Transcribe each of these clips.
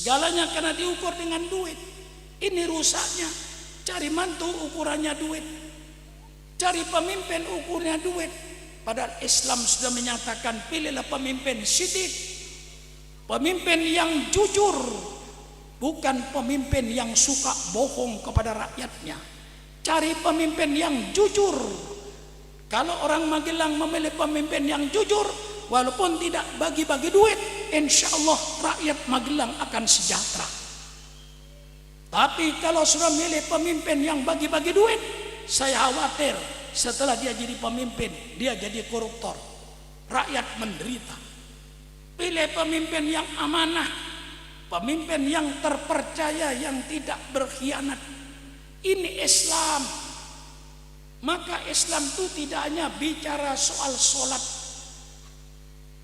Segalanya karena diukur dengan duit. Ini rusaknya. Cari mantu ukurannya duit. Cari pemimpin ukurnya duit. Padahal Islam sudah menyatakan pilihlah pemimpin sidik, pemimpin yang jujur, bukan pemimpin yang suka bohong kepada rakyatnya. Cari pemimpin yang jujur. Kalau orang Magelang memilih pemimpin yang jujur, walaupun tidak bagi-bagi duit, insya Allah rakyat Magelang akan sejahtera. Tapi kalau sudah milih pemimpin yang bagi-bagi duit, saya khawatir setelah dia jadi pemimpin, dia jadi koruptor, rakyat menderita. Pilih pemimpin yang amanah, pemimpin yang terpercaya, yang tidak berkhianat. Ini Islam. Maka Islam itu tidak hanya bicara soal sholat,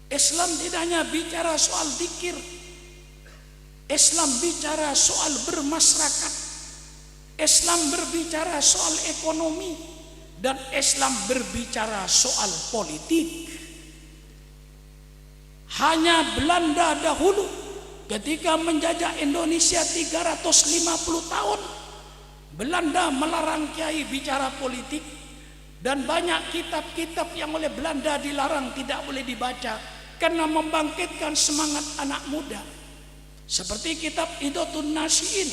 Islam tidak hanya bicara soal zikir, Islam bicara soal bermasyarakat, Islam berbicara soal ekonomi, dan Islam berbicara soal politik. Hanya Belanda dahulu ketika menjajah Indonesia 350 tahun, Belanda melarang kiai bicara politik, dan banyak kitab-kitab yang oleh Belanda dilarang tidak boleh dibaca karena membangkitkan semangat anak muda. Seperti kitab Idotun Nasiin,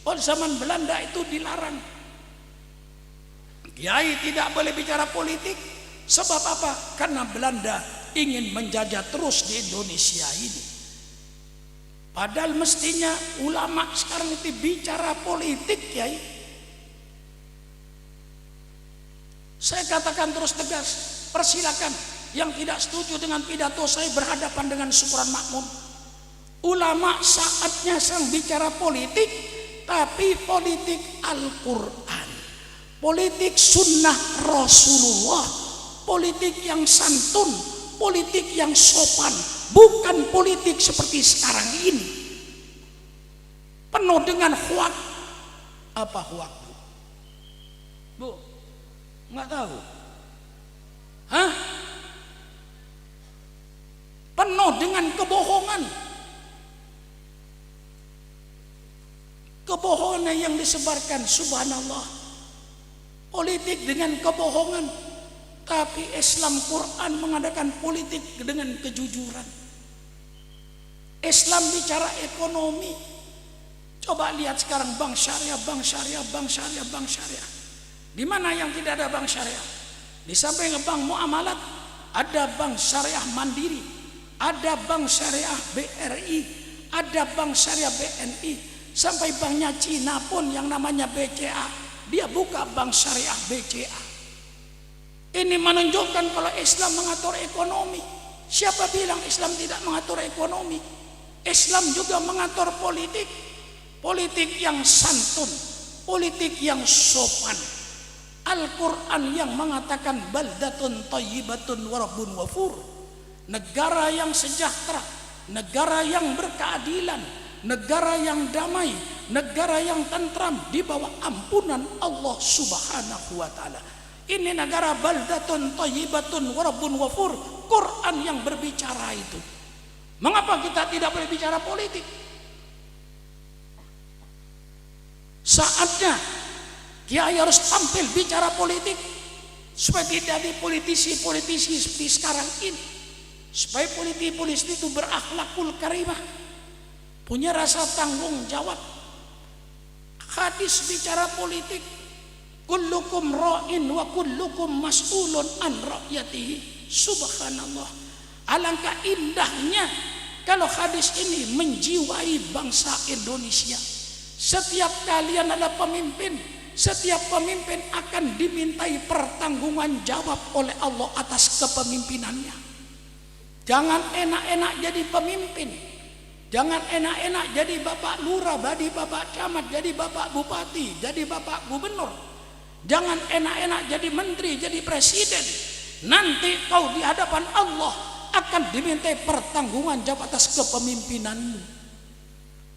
pada zaman Belanda itu dilarang. Kiai tidak boleh bicara politik. Sebab apa? Karena Belanda ingin menjajah terus di Indonesia ini. Padahal mestinya ulama sekarang itu bicara politik, Kiai. Saya katakan terus tegas, persilakan. Yang tidak setuju dengan pidato saya berhadapan dengan syukuran makmum. Ulama saatnya sang bicara politik, tapi politik Al-Quran, politik sunnah Rasulullah, politik yang santun, politik yang sopan, bukan politik seperti sekarang ini penuh dengan hoak. Apa hoak, Bu? Nggak tahu? Hah? Penuh dengan kebohongan. Kebohongan yang disebarkan, subhanallah. Politik dengan kebohongan. Tapi Islam Quran mengadakan politik dengan kejujuran. Islam bicara ekonomi. Coba lihat sekarang bank syariah, bank syariah, bank syariah, bank syariah. Di mana yang tidak ada bank syariah? Di samping bank muamalat, ada bank syariah Mandiri, ada bank syariah BRI, ada bank syariah BNI, sampai banknya Cina pun yang namanya BCA, dia buka bank syariah BCA. Ini menunjukkan kalau Islam mengatur ekonomi. Siapa bilang Islam tidak mengatur ekonomi? Islam juga mengatur politik. Politik yang santun, politik yang sopan. Al-Quran yang mengatakan baldatun thayyibatun wa rabbun ghafur. Negara yang sejahtera, negara yang berkeadilan, negara yang damai, negara yang tentram di bawah ampunan Allah Subhanahu wa taala. Ini negara baldatun thayyibatun wa rabbun ghafur. Quran yang berbicara itu. Mengapa kita tidak boleh bicara politik? Saatnya kiai harus tampil bicara politik supaya tidak di politisi-politisi seperti sekarang ini. Supaya politisi itu berakhlakul karimah, punya rasa tanggung jawab. Hadis bicara politik, kullukum ra'in wa kullukum mas'ulun an ra'yatihi. Subhanallah. Alangkah indahnya kalau hadis ini menjiwai bangsa Indonesia. Setiap kalian ada pemimpin, setiap pemimpin akan dimintai pertanggungan jawab oleh Allah atas kepemimpinannya. Jangan enak-enak jadi pemimpin. Jangan enak-enak jadi bapak lurah, jadi bapak camat, jadi bapak bupati, jadi bapak gubernur. Jangan enak-enak jadi menteri, jadi presiden. Nanti kau di hadapan Allah akan dimintai pertanggungan jawab atas kepemimpinanmu.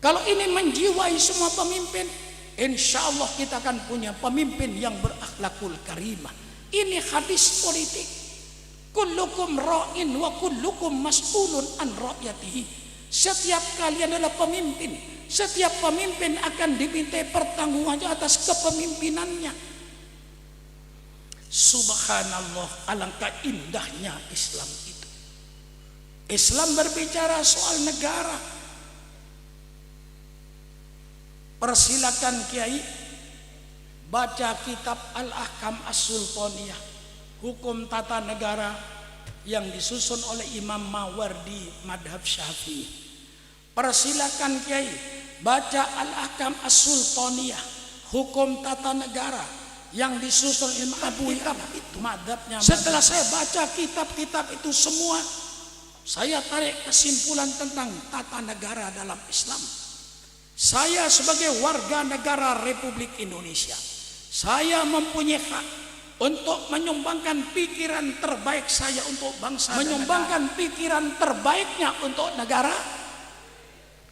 Kalau ini menjiwai semua pemimpin, insya Allah kita akan punya pemimpin yang berakhlakul karimah. Ini hadis politik. Kullukum ra'in wa kullukum mas'ulun an ra'yatihi. Setiap kalian adalah pemimpin. Setiap pemimpin akan dimintai pertanggungjawaban atas kepemimpinannya. Subhanallah, alangkah indahnya Islam itu. Islam berbicara soal negara. Persilakan Kiai baca kitab Al-Ahkam As-Sultaniyah, hukum tata negara yang disusun oleh Imam Mawardi madhab Syafi'i. Persilakan Kiai baca Al-Ahkam As-Sultaniyah, hukum tata negara yang disusun Imam Abu Kitab itu madhabnya. Setelah saya baca kitab-kitab itu semua, saya tarik kesimpulan tentang tata negara dalam Islam. Saya sebagai warga negara Republik Indonesia, saya mempunyai hak untuk menyumbangkan pikiran terbaik saya untuk bangsa, menyumbangkan pikiran terbaiknya untuk negara.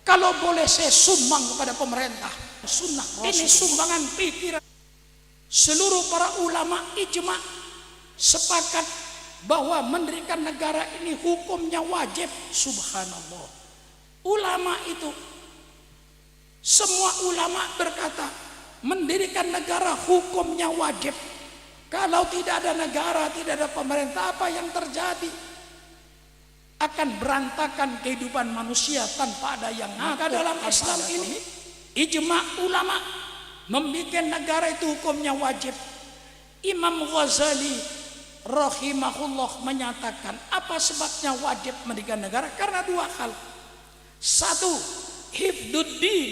Kalau boleh saya sumbang kepada pemerintah, sunnah ini sumbangan pikiran. Seluruh para ulama ijma sepakat bahwa mendirikan negara ini hukumnya wajib. Subhanallah. Ulama itu, semua ulama berkata mendirikan negara hukumnya wajib. Kalau tidak ada negara, tidak ada pemerintah, apa yang terjadi? Akan berantakan kehidupan manusia tanpa ada yang ngatur. Dalam Islam ini ijma ulama membuat negara itu hukumnya wajib. Imam Ghazali rahimahullah menyatakan apa sebabnya wajib mendirikan negara? Karena dua hal. Satu, hifduddin,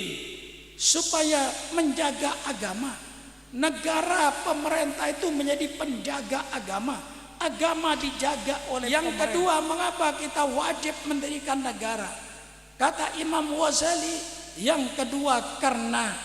supaya menjaga agama. Negara pemerintah itu menjadi penjaga agama. Agama dijaga oleh yang pemerintah. Kedua, mengapa kita wajib mendirikan negara? Kata Imam Ghazali, yang kedua karena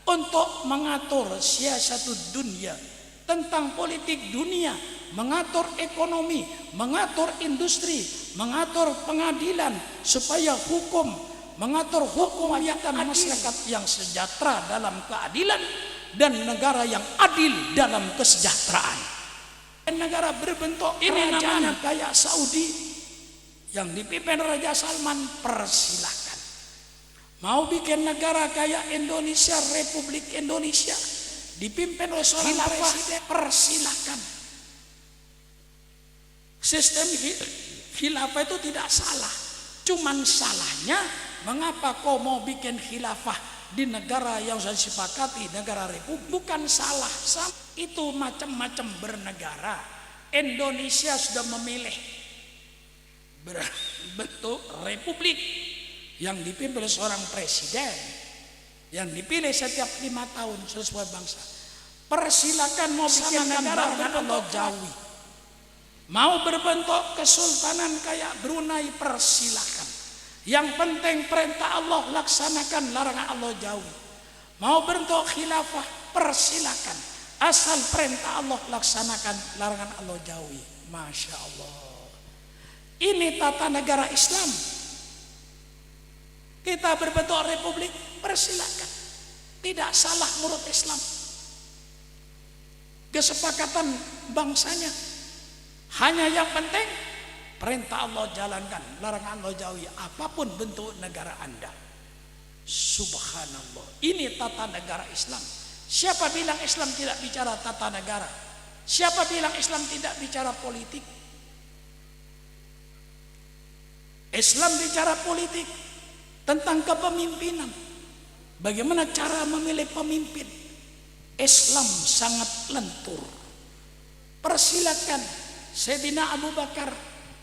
untuk mengatur siasatud dunia, tentang politik dunia, mengatur ekonomi, mengatur industri, mengatur pengadilan, supaya hukum, mengatur hukum yang masyarakat yang sejahtera dalam keadilan dan negara yang adil dalam kesejahteraan. Negara berbentuk ini namanya kayak Saudi yang dipimpin Raja Salman, persilakan. Mau bikin negara kayak Indonesia, Republik Indonesia dipimpin oleh seorang presiden, persilakan. Sistem khilafah itu tidak salah, cuman salahnya mengapa kau mau bikin khilafah di negara yang sudah disepakati negara republik? Bukan salah, itu macam-macam bernegara. Indonesia sudah memilih berbentuk republik yang dipimpin oleh seorang presiden yang dipilih setiap 5 tahun sesuai bangsa. Persilakan mau bikin negara berbentuk Jawi, mau berbentuk kesultanan kayak Brunei, persilakan. Yang penting perintah Allah laksanakan, larangan Allah jauhi. Mau bentuk khilafah, persilakan, asal perintah Allah laksanakan, larangan Allah jauhi. Masya Allah. Ini tata negara Islam. Kita berbentuk republik, persilakan, tidak salah menurut Islam. Kesepakatan bangsanya, hanya yang penting perintah Allah jalankan, larangan Allah jauhi, apapun bentuk negara Anda. Subhanallah. Ini tata negara Islam. Siapa bilang Islam tidak bicara tata negara? Siapa bilang Islam tidak bicara politik? Islam bicara politik, tentang kepemimpinan. Bagaimana cara memilih pemimpin? Islam sangat lentur. Persilakan Sayyidina Abu Bakar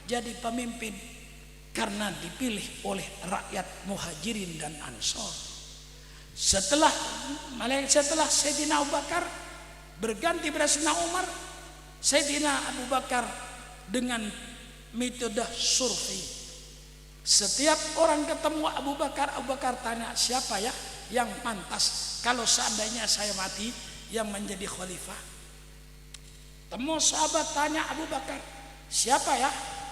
jadi pemimpin karena dipilih oleh rakyat Muhajirin dan Ansor. Setelah Sayyidina Abu Bakar berganti pada Sayyidina Umar, Sayyidina Abu Bakar dengan metode survei. Setiap orang ketemu Abu Bakar tanya, siapa ya yang pantas kalau seandainya saya mati yang menjadi khalifah? Temu sahabat tanya Abu Bakar, siapa ya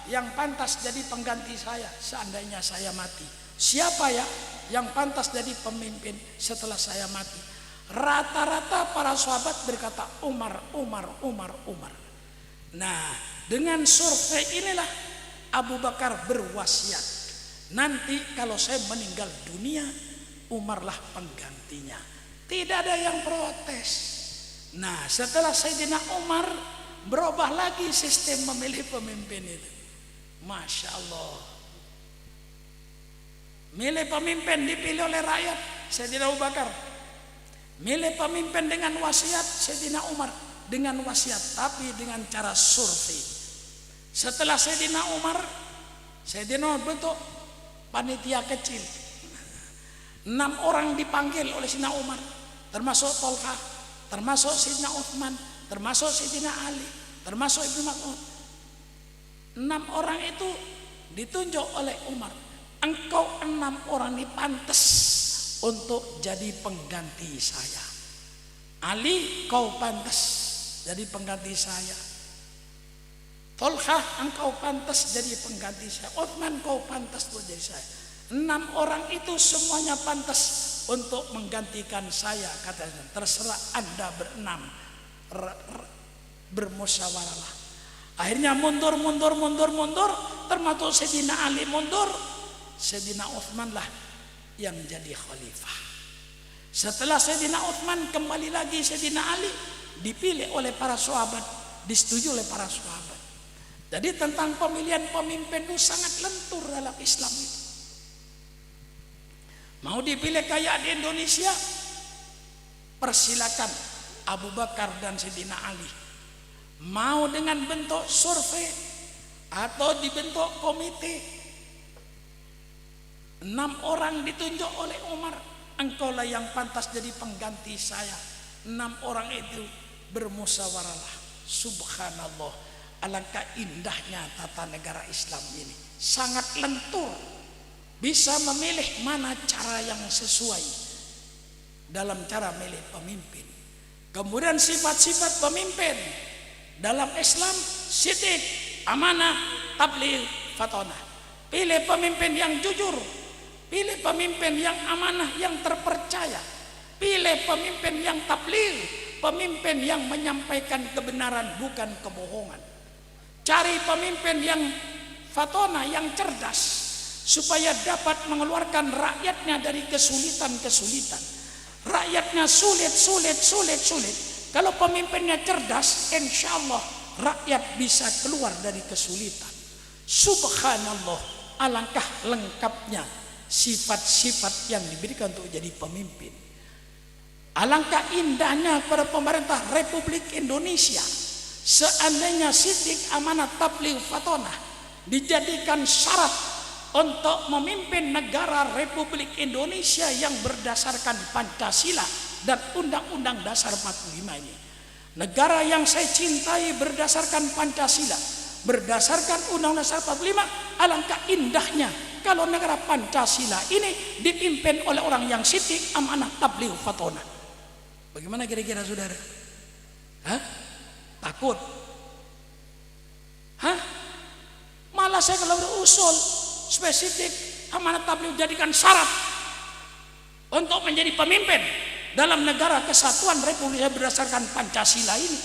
yang pantas jadi pengganti saya seandainya saya mati? Siapa ya yang pantas jadi pemimpin setelah saya mati? Rata-rata para sahabat berkata Umar. Nah, dengan survei inilah Abu Bakar berwasiat, Nanti kalau saya meninggal dunia, Umarlah penggantinya. Tidak ada yang protes. Nah, setelah Sayyidina Umar, berubah lagi sistem memilih pemimpin itu. Masya Allah. Milih pemimpin dipilih oleh rakyat, Sayyidina Abu Bakar. Milih pemimpin dengan wasiat, Sayyidina Umar. Dengan wasiat, tapi dengan cara survei. Setelah Sayyidina Umar bentuk panitia kecil. 6 orang dipanggil oleh Sayyidina Umar, termasuk Tolha, termasuk Sayyidina Uthman, termasuk Sayyidina Ali, termasuk Ibnu Mas'ud. 6 orang itu ditunjuk oleh Umar. Engkau 6 orang ini pantas untuk jadi pengganti saya. Ali, kau pantas jadi pengganti saya. Tolha, engkau pantas jadi pengganti saya. Uthman, kau pantas untuk jadi saya. 6 orang itu semuanya pantas untuk menggantikan saya, katanya. Terserah Anda berenam, bermusyawarah. Akhirnya mundur, termasuk Sayyidina Ali mundur. Sayyidina Uthman lah yang jadi khalifah. Setelah Sayyidina Uthman, kembali lagi Sayyidina Ali, dipilih oleh para sahabat, disetujui oleh para sahabat. Jadi tentang pemilihan pemimpin itu sangat lentur dalam Islam itu. Mau dipilih kayak di Indonesia, persilakan Abu Bakar dan Sayyidina Ali. Mau dengan bentuk survei atau dibentuk komite, 6 orang ditunjuk oleh Umar, engkaulah yang pantas jadi pengganti saya. 6 orang itu bermusyawarah. Subhanallah, alangkah indahnya tata negara Islam ini. Sangat lentur, bisa memilih mana cara yang sesuai dalam cara milih pemimpin. Kemudian sifat-sifat pemimpin dalam Islam: siddiq, amanah, tabligh, fatonah. Pilih pemimpin yang jujur, pilih pemimpin yang amanah, yang terpercaya. Pilih pemimpin yang tabligh, pemimpin yang menyampaikan kebenaran bukan kebohongan. Cari pemimpin yang fatonah, yang cerdas, supaya dapat mengeluarkan rakyatnya dari kesulitan-kesulitan. Rakyatnya sulit. Kalau pemimpinnya cerdas, insya Allah rakyat bisa keluar dari kesulitan. Subhanallah, alangkah lengkapnya sifat-sifat yang diberikan untuk jadi pemimpin. Alangkah indahnya pada pemerintah Republik Indonesia, seandainya siddiq, amanah, tabligh, fatonah dijadikan syarat untuk memimpin negara Republik Indonesia yang berdasarkan Pancasila dan Undang-Undang Dasar 45 ini. Negara yang saya cintai berdasarkan Pancasila, berdasarkan Undang-Undang Dasar 45. Alangkah indahnya kalau negara Pancasila ini dipimpin oleh orang yang siddiq, amanah, tabligh, fatonah. Bagaimana kira-kira saudara? Hah? Takut? Hah? Malah saya kalau berusul spesifik amanat tabligh jadikan syarat untuk menjadi pemimpin dalam negara kesatuan Republik berdasarkan Pancasila ini.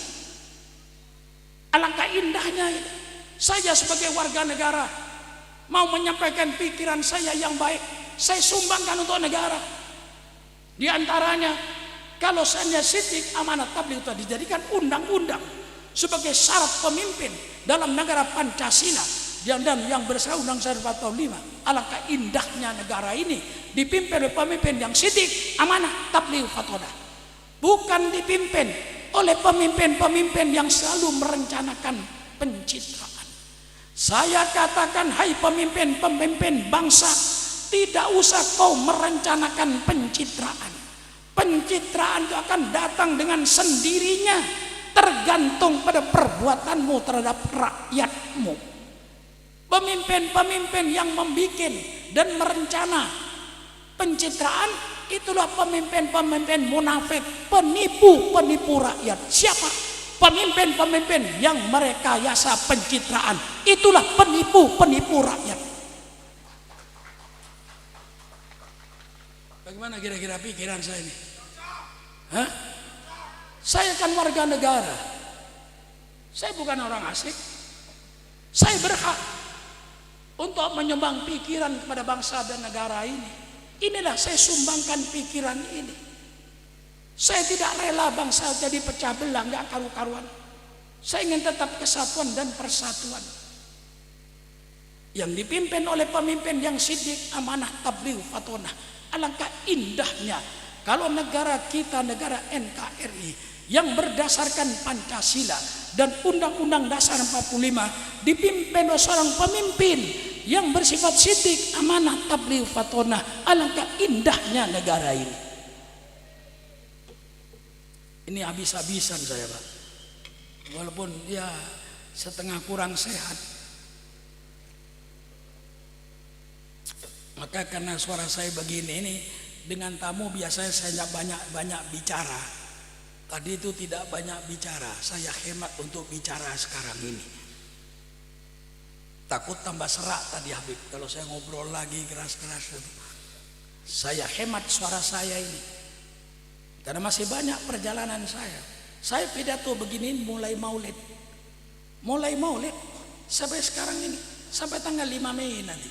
Alangkah indahnya ini. Saya sebagai warga negara mau menyampaikan pikiran saya yang baik, saya sumbangkan untuk negara. Di antaranya, kalau saya siddiq, amanat, tabligh itu dijadikan undang-undang sebagai syarat pemimpin dalam negara Pancasila dan yang berdasarkan Undang-Undang 45. Alangkah indahnya negara ini dipimpin oleh pemimpin yang siddiq, amanah, tabligh, fatonah. Bukan dipimpin oleh pemimpin-pemimpin yang selalu merencanakan pencitraan. Saya katakan, hai pemimpin-pemimpin bangsa, tidak usah kau merencanakan pencitraan. Pencitraan itu akan datang dengan sendirinya, tergantung pada perbuatanmu terhadap rakyatmu. Pemimpin-pemimpin yang membuat dan merencana pencitraan, itulah pemimpin-pemimpin munafik, penipu rakyat. Siapa? Pemimpin-pemimpin yang merekayasa pencitraan, itulah penipu rakyat. Bagaimana kira-kira pikiran saya ini? Hah? Saya kan warga negara, saya bukan orang asing. Saya berhak untuk menyumbang pikiran kepada bangsa dan negara ini. Inilah saya sumbangkan pikiran ini. Saya tidak rela bangsa jadi pecah belah, nggak karu-karuan. Saya ingin tetap kesatuan dan persatuan yang dipimpin oleh pemimpin yang sidik, amanah, tabligh, fatonah. Alangkah indahnya kalau negara kita, negara NKRI yang berdasarkan Pancasila dan Undang-Undang Dasar 45 dipimpin oleh seorang pemimpin yang bersifat sidik, amanah, tabligh, fatonah. Alangkah indahnya negara ini. Ini habis-habisan saya, Pak. Walaupun ya setengah kurang sehat. Maka karena suara saya begini ini, dengan tamu biasanya saya banyak bicara. Tadi itu tidak banyak bicara, saya hemat untuk bicara sekarang ini. Takut tambah serak tadi Habib kalau saya ngobrol lagi keras-keras itu. Saya hemat suara saya ini. Karena masih banyak perjalanan saya. Saya pidato begini mulai maulid. Mulai maulid sampai sekarang ini, sampai tanggal 5 Mei nanti.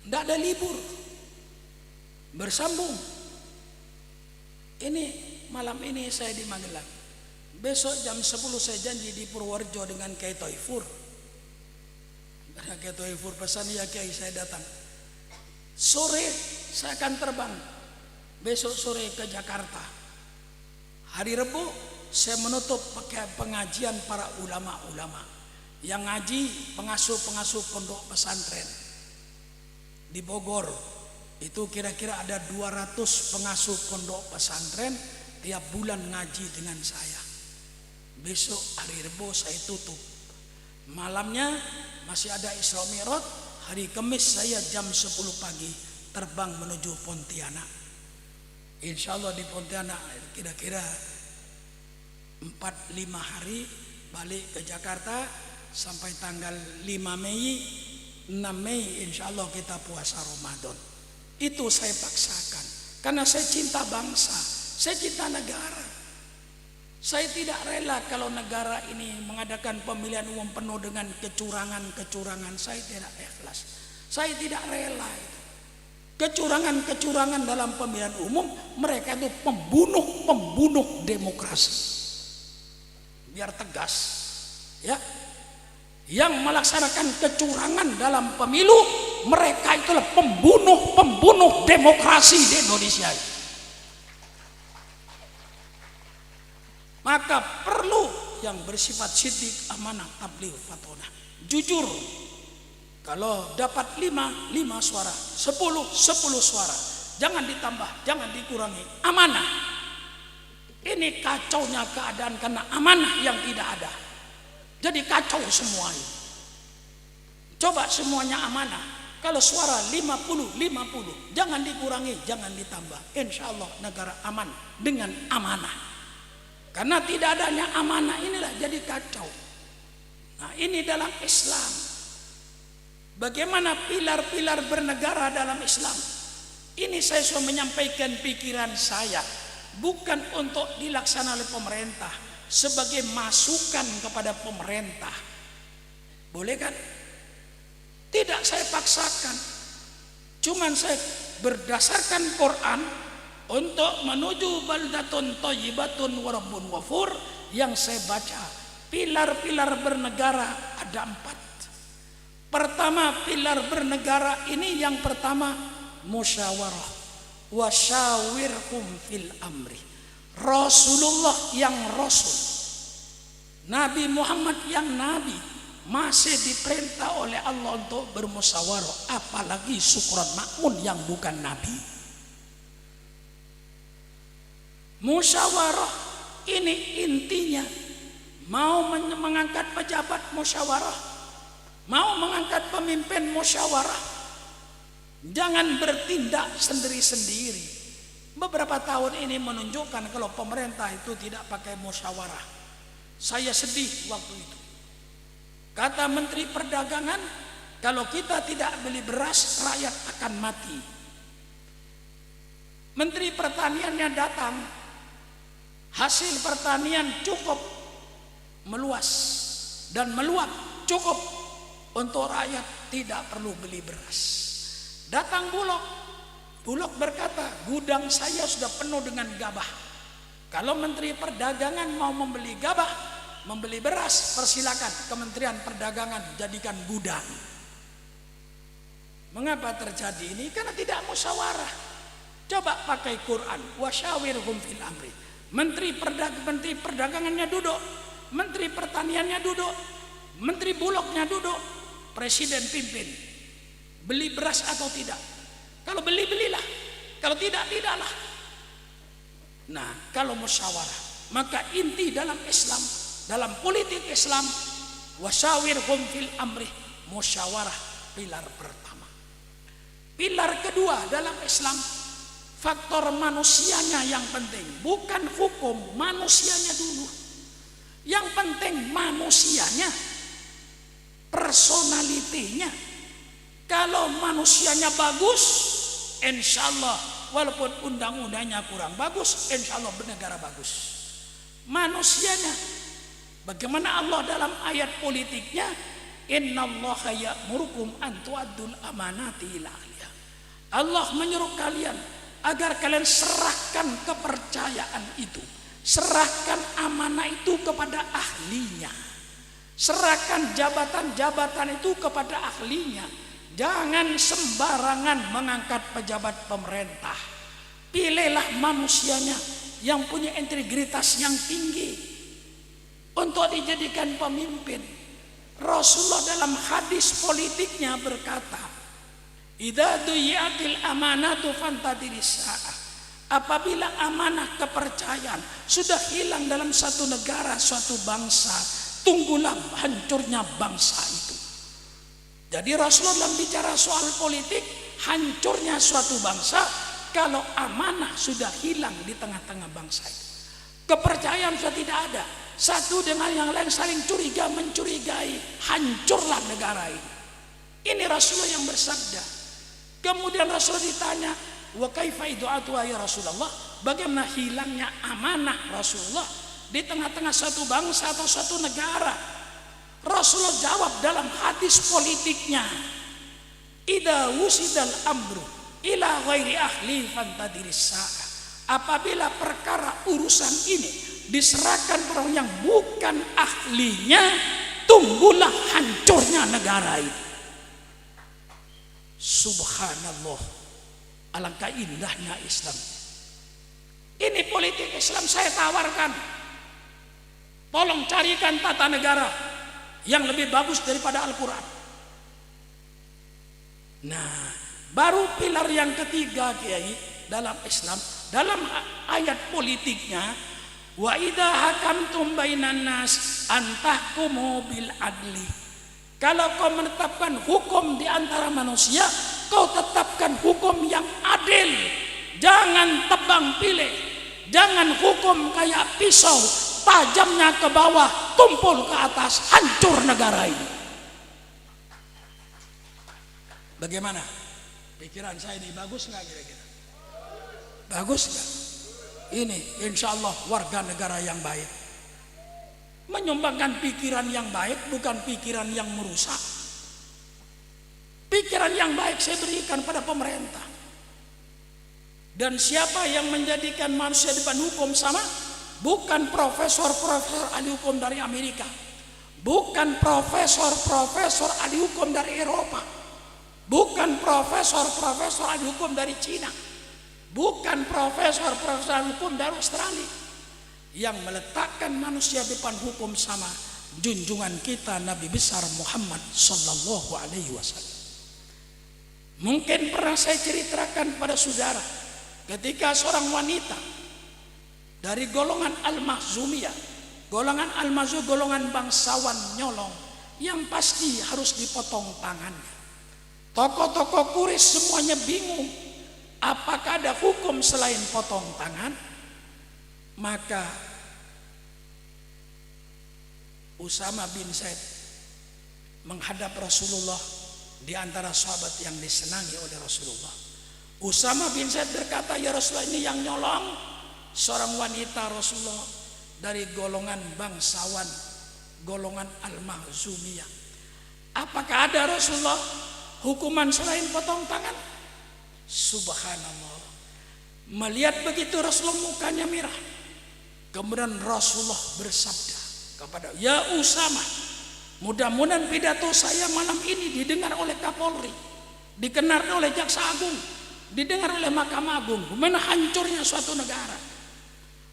Tidak ada libur. Bersambung. Ini malam ini saya di Magelang. Besok jam 10 saya janji di Purworejo dengan Kiai Toifur. Karena Kiai Toifur pesan, ya Kiai saya datang. Sore saya akan terbang. Besok sore ke Jakarta. Hari Rebu saya menutup pakai pengajian para ulama-ulama yang ngaji, pengasuh-pengasuh pondok pesantren di Bogor. Itu kira-kira ada 200 pengasuh pondok pesantren tiap bulan ngaji dengan saya. Besok hari Rebu saya tutup. Malamnya masih ada Isra Mi'raj. Hari Kamis saya jam 10 pagi terbang menuju Pontianak. Insya Allah di Pontianak kira-kira 4-5 hari balik ke Jakarta sampai tanggal 5 Mei, 6 Mei insya Allah kita puasa Ramadan. Itu saya paksakan karena saya cinta bangsa, saya cinta negara. Saya tidak rela kalau negara ini mengadakan pemilihan umum penuh dengan kecurangan-kecurangan. Saya tidak ikhlas, saya tidak rela itu. Kecurangan-kecurangan dalam pemilihan umum, mereka itu pembunuh demokrasi. Biar tegas, ya. Yang melaksanakan kecurangan dalam pemilu, mereka itulah pembunuh demokrasi di Indonesia. Maka perlu yang bersifat sidik, amanah, tabligh, fatonah. Jujur. Kalau dapat 5 suara, 10 suara, jangan ditambah, jangan dikurangi. Amanah. Ini kacaunya keadaan karena amanah yang tidak ada. Jadi kacau semua ini. Coba semuanya amanah. Kalau suara 50, jangan dikurangi, jangan ditambah. Insya Allah negara aman dengan amanah. Karena tidak adanya amanah inilah jadi kacau. Nah ini dalam Islam. Bagaimana pilar-pilar bernegara dalam Islam? Ini saya sudah menyampaikan pikiran saya, bukan untuk dilaksanakan oleh pemerintah, sebagai masukan kepada pemerintah. Boleh kan? Tidak saya paksakan. Cuman saya berdasarkan Quran untuk menuju baldatun thayyibatun wa rabbun ghafur yang saya baca. Pilar-pilar bernegara ada 4. Pertama, pilar bernegara ini yang pertama musyawarah, wasyawirhum fil amri. Rasulullah yang Rasul, Nabi Muhammad yang Nabi masih diperintah oleh Allah untuk bermusyawarah, apalagi Sukron Makmun yang bukan Nabi. Musyawarah ini intinya mau mengangkat pejabat musyawarah, mau mengangkat pemimpin musyawarah, jangan bertindak sendiri-sendiri. Beberapa tahun ini menunjukkan kalau pemerintah itu tidak pakai musyawarah. Saya sedih waktu itu. Kata Menteri Perdagangan, kalau kita tidak beli beras, rakyat akan mati. Menteri Pertaniannya datang, hasil pertanian cukup meluas dan meluap, cukup untuk rakyat tidak perlu beli beras. Datang Bulog berkata, gudang saya sudah penuh dengan gabah. Kalau Menteri Perdagangan mau membeli gabah, membeli beras, persilakan Kementerian Perdagangan jadikan gudang. Mengapa terjadi ini? Karena tidak musyawarah. Coba pakai Quran, wasyawirhum fil amri. Menteri Perdagangannya duduk, Menteri Pertaniannya duduk, Menteri Bulognya duduk, Presiden pimpin. Beli beras atau tidak? Kalau beli, belilah. Kalau tidak, tidaklah. Nah, kalau musyawarah, maka inti dalam Islam, dalam politik Islam, wasyawirhum fil amri, musyawarah pilar pertama. Pilar kedua dalam Islam, faktor manusianya yang penting, bukan hukum, manusianya dulu. Yang penting manusianya, personalitinya. Kalau manusianya bagus, insya Allah walaupun undang-undangnya kurang bagus, insya Allah negara bagus. Manusianya, bagaimana Allah dalam ayat politiknya, innallaha ya'murukum an tu'addul amanati ila ahliha. Allah menyuruh kalian agar kalian serahkan kepercayaan itu, serahkan amanah itu kepada ahlinya, serahkan jabatan-jabatan itu kepada ahlinya. Jangan sembarangan mengangkat pejabat pemerintah. Pilihlah manusianya yang punya integritas yang tinggi untuk dijadikan pemimpin. Rasulullah dalam hadis politiknya berkata, idza duyiatil amanatu fantadiris sa'ah. Apabila amanah kepercayaan sudah hilang dalam satu negara, suatu bangsa, tunggulah hancurnya bangsa itu. Jadi Rasulullah bicara soal politik, hancurnya suatu bangsa kalau amanah sudah hilang di tengah-tengah bangsa itu. Kepercayaan sudah tidak ada. Satu dengan yang lain saling curiga mencurigai, hancurlah negara ini. Ini Rasulullah yang bersabda. Kemudian Rasulullah ditanya, wa kaifa idu'atu ya Rasulullah? Bagaimana hilangnya amanah Rasulullah di tengah-tengah satu bangsa atau satu negara? Rasulullah jawab dalam hadis politiknya, idza wusidal amru ila ghairi ahli fantadiris sa'ah. Apabila perkara urusan ini diserahkan pada orang yang bukan ahlinya, tunggulah hancurnya negara ini. Subhanallah, alangkah indahnya Islam. Ini politik Islam saya tawarkan. Tolong carikan tata negara yang lebih bagus daripada Al-Quran. Nah, baru pilar yang ketiga Kiai dalam Islam, dalam ayat politiknya, wa idza hakamtum bainan nas antahkumu bil adli. Kalau kau menetapkan hukum di antara manusia, kau tetapkan hukum yang adil. Jangan tebang pilih, jangan hukum kayak pisau, tajamnya ke bawah, tumpul ke atas, hancur negara ini. Bagaimana? Pikiran saya ini bagus nggak kira-kira? Bagus nggak? Ini insya Allah warga negara yang baik, menyumbangkan pikiran yang baik, bukan pikiran yang merusak. Pikiran yang baik saya berikan pada pemerintah. Dan siapa yang menjadikan manusia di depan hukum sama? Bukan profesor-profesor ahli hukum dari Amerika, bukan profesor-profesor ahli hukum dari Eropa, bukan profesor-profesor ahli hukum dari Cina, bukan profesor-profesor ahli hukum dari Australia. Yang meletakkan manusia di depan hukum sama, junjungan kita Nabi besar Muhammad sallallahu alaihi wasallam. Mungkin pernah saya ceritakan pada saudara, ketika seorang wanita dari golongan Al-Makhzumiyah, golongan Al-Makhzum, golongan bangsawan nyolong yang pasti harus dipotong tangannya. Tokoh-tokoh Quraisy semuanya bingung, apakah ada hukum selain potong tangan? Maka Usama bin Zaid menghadap Rasulullah di antara sahabat yang disenangi oleh Rasulullah. Usama bin Zaid berkata, ya Rasulullah, ini yang nyolong seorang wanita Rasulullah dari golongan bangsawan, golongan Al-Makhzumiyah. Apakah ada Rasulullah hukuman selain potong tangan? Subhanallah. Melihat begitu Rasulullah mukanya merah. Kemudian Rasulullah bersabda kepada, ya Usama, mudah-mudahan pidato saya malam ini didengar oleh Kapolri, dikenal oleh Jaksa Agung, didengar oleh Mahkamah Agung. Bagaimana hancurnya suatu negara.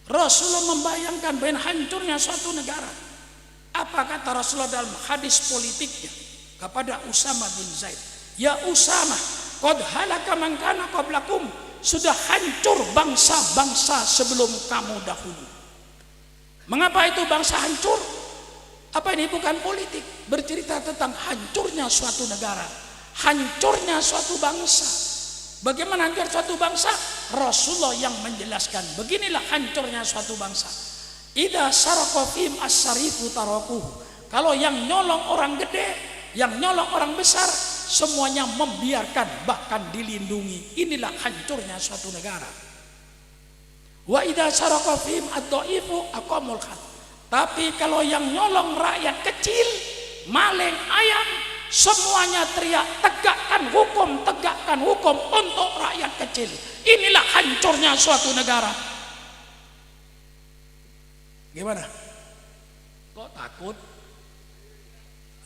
Rasulullah membayangkan bagaimana hancurnya suatu negara. Apa kata Rasulullah dalam hadis politiknya kepada Usama bin Zaid? Ya Usama, qad halaka man kana qablakum. Sudah hancur bangsa-bangsa sebelum kamu dahulu. Mengapa itu bangsa hancur? Apa ini bukan politik? Bercerita tentang hancurnya suatu negara, hancurnya suatu bangsa. Bagaimana hancur suatu bangsa? Rasulullah yang menjelaskan. Beginilah hancurnya suatu bangsa. Idza saraqa fihim as-sarifu tarakuhu. Kalau yang nyolong orang gede, yang nyolong orang besar, semuanya membiarkan, bahkan dilindungi. Inilah hancurnya suatu negara. Wa idza saraqa fihim ad-dhaifu aqamul had. Tapi kalau yang nyolong rakyat kecil, maling ayam, semuanya teriak tegakkan hukum untuk rakyat kecil. Inilah hancurnya suatu negara. Gimana? Kok takut?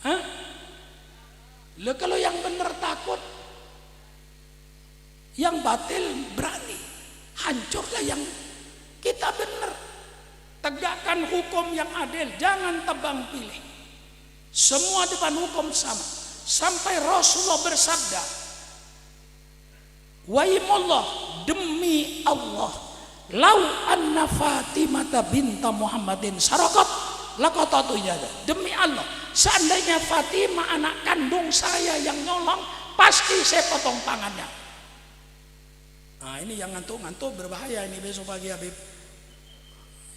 Hah? Loh, kalau yang benar takut, yang batil berani. Hancurlah yang kita benar. Tegakkan hukum yang adil, jangan tebang pilih. Semua depan hukum sama. Sampai Rasulullah bersabda, waimullah, demi Allah, lau anna Fatimah binta Muhammadin sarakat laqatatu yada. Demi Allah, seandainya Fatimah anak kandung saya yang nyolong, pasti saya potong tangannya. Nah, ini yang ngantuk-ngantuk berbahaya ini besok pagi, Habib.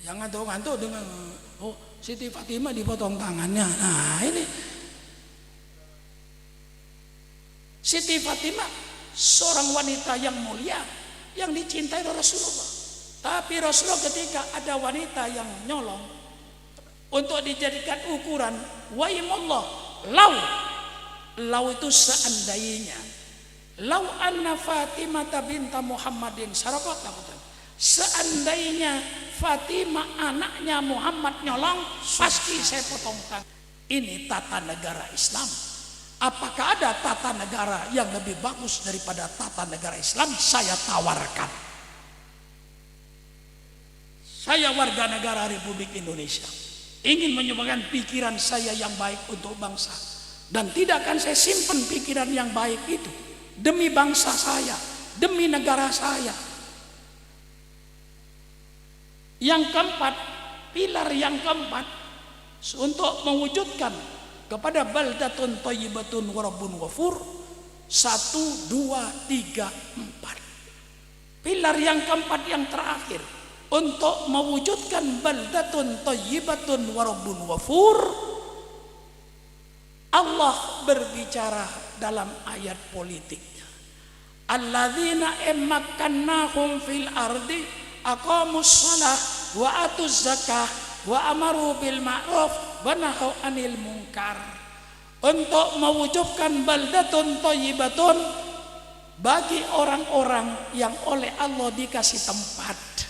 Yang ngantuk-ngantuk dengan Siti Fatimah dipotong tangannya. Nah, ini Siti Fatimah seorang wanita yang mulia, yang dicintai oleh Rasulullah. Tapi Rasulullah ketika ada wanita yang nyolong, untuk dijadikan ukuran, waimullah, lau itu seandainya, lau anna Fatimah binta Muhammadin sarakat, seandainya Fatimah anaknya Muhammad nyolong, pasti saya potong tangan. Ini tata negara Islam. Apakah ada tata negara yang lebih bagus daripada tata negara Islam? Saya tawarkan. Saya warga negara Republik Indonesia, ingin menyumbangkan pikiran saya yang baik untuk bangsa, dan tidak akan saya simpan pikiran yang baik itu demi bangsa saya, demi negara saya. Yang keempat, pilar yang keempat untuk mewujudkan kepada baldatun thayyibatun wa rabbun ghafur. 1, 2, 3, 4. Pilar yang keempat yang terakhir untuk mewujudkan baldatun thayyibatun wa rabbun ghafur. Allah berbicara dalam ayat politiknya, alladzina immakkannahum fil ardi aqamus shalah wa atuz zakah wa amaru bil ma'ruf wa nahaw anil munkar. Untuk mewujudkan baldatun thayyibatun bagi orang-orang yang oleh Allah dikasih tempat,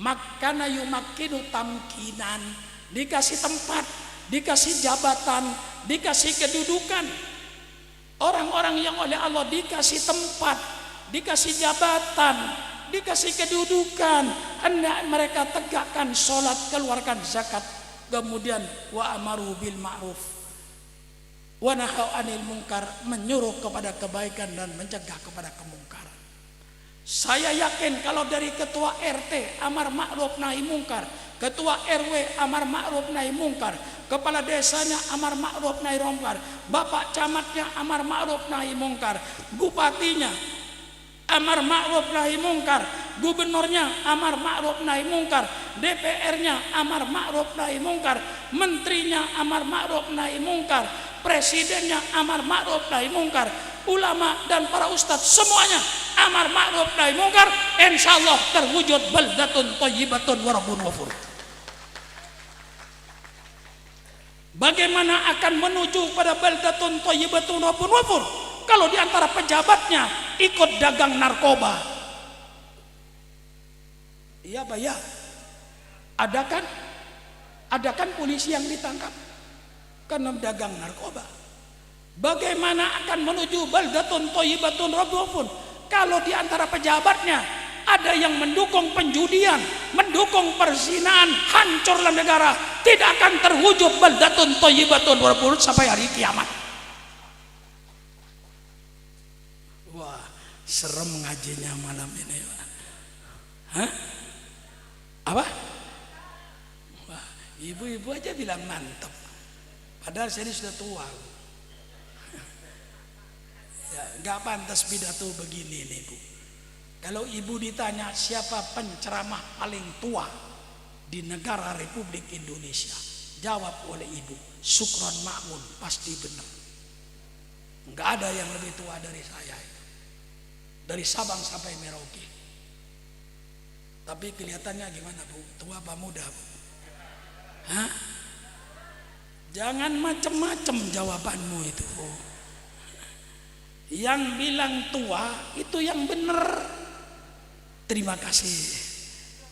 makkana yumakkinu tamkinan, dikasih tempat, dikasih jabatan, dikasih kedudukan. Orang-orang yang oleh Allah dikasih tempat, dikasih jabatan, dikasih kedudukan, hendak mereka tegakkan sholat, keluarkan zakat, kemudian wa amaru bil ma'ruf wa nahaw anil munkar, menyuruh kepada kebaikan dan mencegah kepada kemungkaran. Saya yakin kalau dari ketua RT amar ma'ruf nahi mungkar, ketua RW amar ma'ruf nahi mungkar, kepala desanya amar ma'ruf nahi mungkar, bapak camatnya amar ma'ruf nahi mungkar, bupatinya amar ma'ruf nahi mungkar, gubernurnya amar ma'ruf nahi mungkar, DPR-nya amar ma'ruf nahi mungkar, menterinya amar ma'ruf nahi mungkar, presidennya amar ma'ruf nahi mungkar, ulama dan para ustadz semuanya amar ma'ruf nahi mungkar, insyaallah terwujud baldatun thayyibatun wa rabbun ghafur. Bagaimana akan menuju pada baldatun thayyibatun rabbun ghafur kalau di antara pejabatnya ikut dagang narkoba? Iya Pak ya. Ada kan polisi yang ditangkap karena dagang narkoba. Bagaimana akan menuju baldatun thayyibatun rabbun ghafur kalau di antara pejabatnya ada yang mendukung penjudian, mendukung perzinahan, hancurlah negara, tidak akan terwujud baldatun thayyibatun rabbun ghafur sampai hari kiamat. Wah, serem ngajinya malam ini, Pak. Hah? Apa? Wah, ibu-ibu aja bilang mantap. Padahal saya ini sudah tua. Ya, nggak pantas pidato begini nih, Bu. Kalau ibu ditanya siapa penceramah paling tua di negara Republik Indonesia, jawab oleh ibu, Sukron Ma'mun, pasti benar. Nggak ada yang lebih tua dari saya itu. Dari Sabang sampai Merauke. Tapi kelihatannya gimana, Bu? Tua apa muda, Bu? Hah? Jangan macem-macem jawabanmu itu. Yang bilang tua itu yang benar. Terima kasih.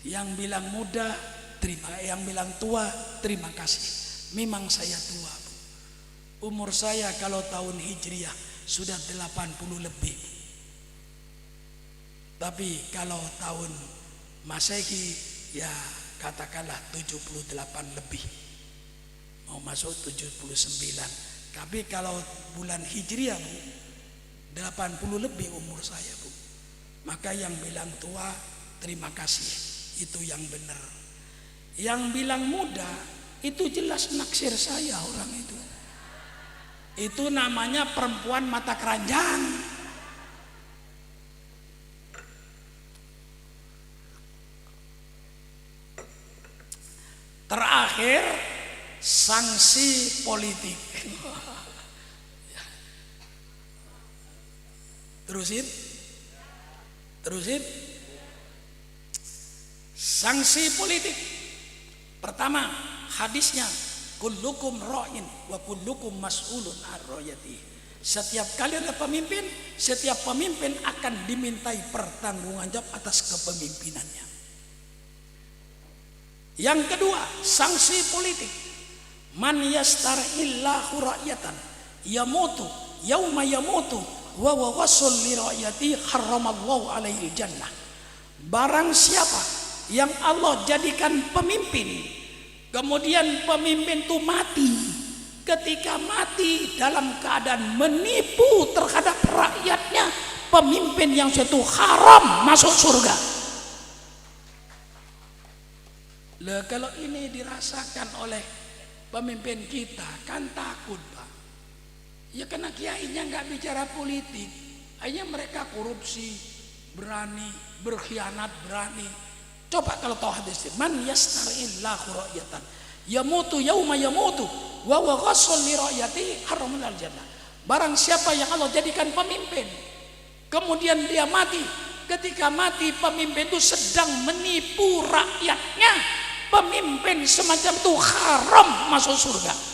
Yang bilang muda, yang bilang tua, terima kasih. Memang saya tua, Bu. Umur saya kalau tahun Hijriah sudah 80 lebih. Tapi kalau tahun Masehi ya katakanlah 78 lebih. Mau masuk 79. Tapi kalau bulan Hijriah, Bu, 80 lebih umur saya, Bu. Maka yang bilang tua, terima kasih, itu yang benar. Yang bilang muda, itu jelas naksir saya orang itu. Itu namanya perempuan mata keranjang. Terakhir, sanksi politik. Terusin. Sanksi politik. Pertama, hadisnya kullukum ra'in wa kullukum mas'ulun an ra'iyatihi. Setiap kali ada pemimpin, setiap pemimpin akan dimintai pertanggungjawaban atas kepemimpinannya. Yang kedua, sanksi politik. Man yastar'illahu ra'yatan yamutu yauma yamutu wa wasul li ra'yati haramallahu alaihi jannah. Barang siapa yang Allah jadikan pemimpin, kemudian pemimpin itu mati, ketika mati dalam keadaan menipu terhadap rakyatnya, pemimpin yang suatu haram masuk surga. Lah kalau ini dirasakan oleh pemimpin kita kan takut, Pak. Ya karena kiainya nggak bicara politik, hanya mereka korupsi berani, berkhianat berani. Coba kalau tahu hadis, man yastar'illahu ra'yatan yamutu yauma yamutu wa ghasal li ra'yati haramul jannah. Barang siapa yang Allah jadikan pemimpin, kemudian dia mati, ketika mati pemimpin itu sedang menipu rakyatnya, pemimpin semacam itu haram masuk surga.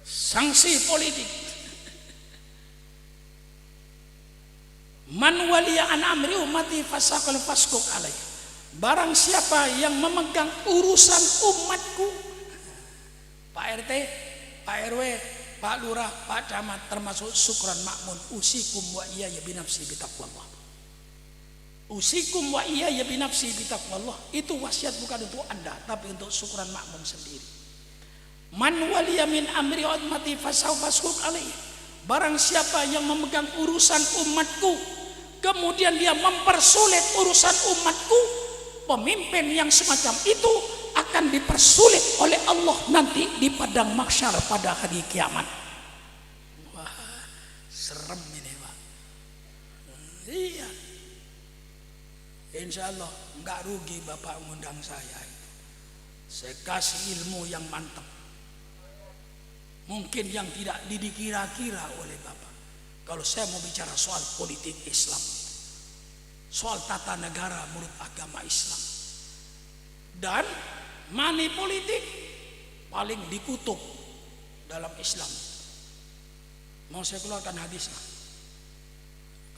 Sanksi politik. Man waliya an amri ummati fasaqal faskuk alaih. Barang siapa yang memegang urusan umatku, Pak RT, Pak RW, Pak Lurah, Pak Camat, termasuk Sukron Ma'mun, usikum wa iya ya binafsi bitaqwallah. Usikum wa iya ya binafsi bitaqwallah. Itu wasiat bukan untuk Anda, tapi untuk Sukron Ma'mun sendiri. Man waliya min amri ummati fasawfaskuk alaih. Barang siapa yang memegang urusan umatku, kemudian dia mempersulit urusan umatku, pemimpin yang semacam itu akan dipersulit oleh Allah nanti di padang mahsyar pada hari kiamat. Wah, serem ini, Pak. Iya. Insya Allah nggak rugi Bapak ngundang saya. Saya kasih ilmu yang mantap. Mungkin yang tidak dikira-kira oleh Bapak. Kalau saya mau bicara soal politik Islam, soal tata negara menurut agama Islam, dan money politik paling dikutuk dalam Islam. Mau saya keluarkan hadisnya?